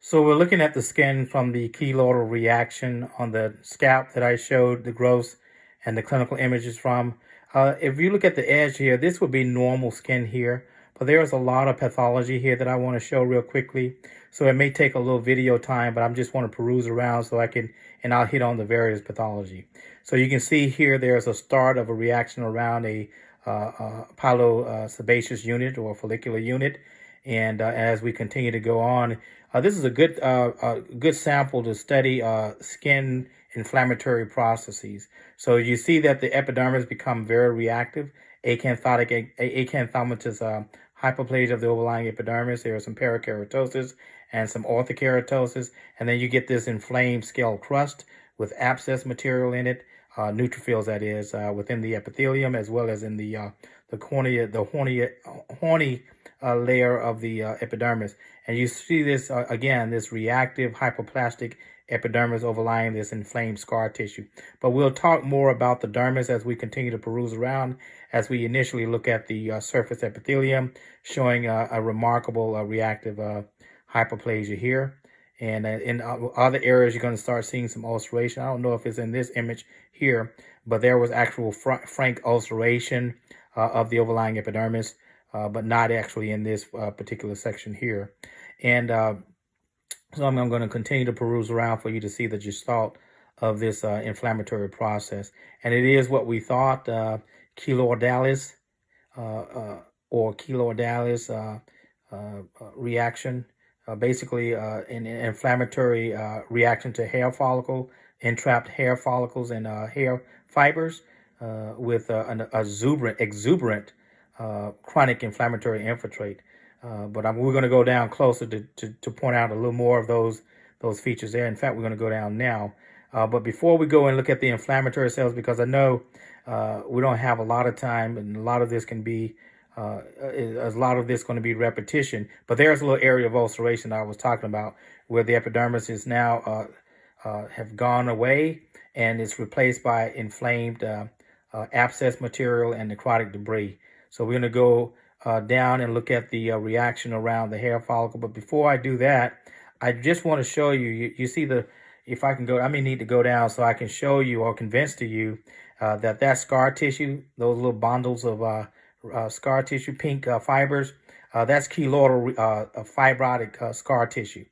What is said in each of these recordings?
So we're looking at the skin from the keloidal reaction on the scalp that I showed the growths and the clinical images from. If you look at the edge here, this would be normal skin here, but there's a lot of pathology here that I want to show real quickly. So it may take a little video time, but I just want to peruse around so I can, and I'll hit on the various pathology. So you can see here, there's a start of a reaction around a pilosebaceous unit or follicular unit. And as we continue to go on, this is a good sample to study skin inflammatory processes. So you see that the epidermis become very reactive. Acanthomatous hyperplasia of the overlying epidermis. There is some parakeratosis and some orthokeratosis. And then you get this inflamed scale crust with abscess material in it, neutrophils that is, within the epithelium, as well as in the cornea, the horny layer of the epidermis. And you see this, again, this reactive hypoplastic epidermis overlying this inflamed scar tissue. But we'll talk more about the dermis as we continue to peruse around, as we initially look at the surface epithelium, showing a remarkable reactive hyperplasia here. And in other areas, you're going to start seeing some ulceration. I don't know if it's in this image here, but there was actual frank ulceration of the overlying epidermis, but not actually in this particular section here. And so I'm going to continue to peruse around for you to see the gestalt of this inflammatory process. And it is what we thought, keloidalis or keloidalis reaction. Basically an inflammatory reaction to hair follicle, entrapped hair follicles and hair fibers with an exuberant chronic inflammatory infiltrate. But we're going to go down closer to point out a little more of those features there. In fact, we're going to go down now. But before we go and look at the inflammatory cells, because I know we don't have a lot of time, and a lot of this can be going to be repetition, but there's a little area of ulceration that I was talking about where the epidermis is now have gone away and it's replaced by inflamed abscess material and necrotic debris. So we're going to go down and look at the reaction around the hair follicle. But before I do that, I just want to show you, you see if I can go, I may need to go down so I can show you or convince to you that scar tissue, those little bundles of scar tissue, pink fibers, that's keloidal fibrotic scar tissue.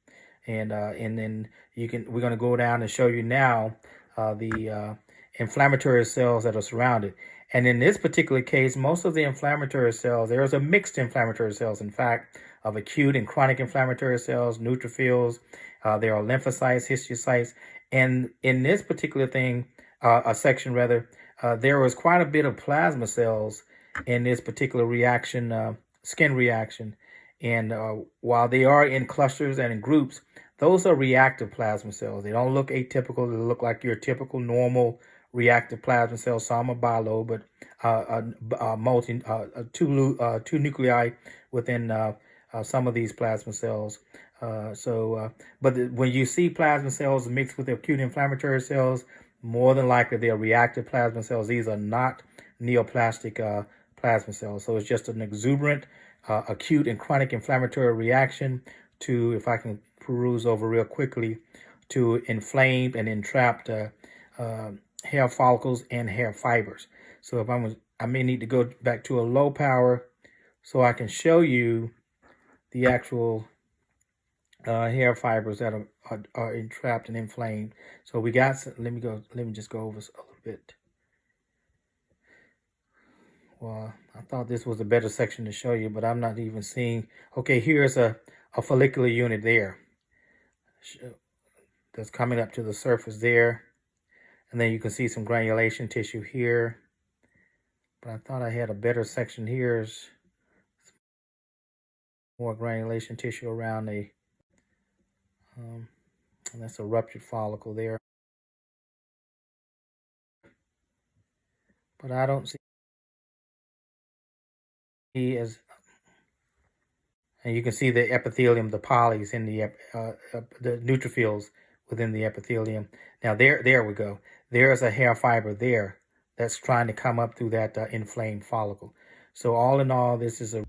And then we're going to go down and show you now the inflammatory cells that are surrounded. And in this particular case, most of the inflammatory cells, there's a mixed inflammatory cells, in fact, of acute and chronic inflammatory cells, neutrophils, there are lymphocytes, histiocytes. And in this particular section, there was quite a bit of plasma cells in this particular reaction, skin reaction. And while they are in clusters and in groups, those are reactive plasma cells. They don't look atypical. They look like your typical normal reactive plasma cells. Some are bilobed, but two nuclei within some of these plasma cells. But when you see plasma cells mixed with acute inflammatory cells, more than likely they are reactive plasma cells. These are not neoplastic plasma cells. So it's just an exuberant, acute and chronic inflammatory reaction to, if I can peruse over real quickly, to inflamed and entrapped hair follicles and hair fibers. So if I may need to go back to a low power so I can show you the actual hair fibers that are entrapped and inflamed. So we got, let me just go over a little bit. Well, I thought this was a better section to show you, but I'm not even seeing. Okay, here's a follicular unit there that's coming up to the surface there. And then you can see some granulation tissue here. But I thought I had a better section here. Is more granulation tissue around and that's a ruptured follicle there. But I don't see as, and you can see the epithelium, the polys in the neutrophils within the epithelium. Now there we go. There's a hair fiber there that's trying to come up through that inflamed follicle. So all in all, this is a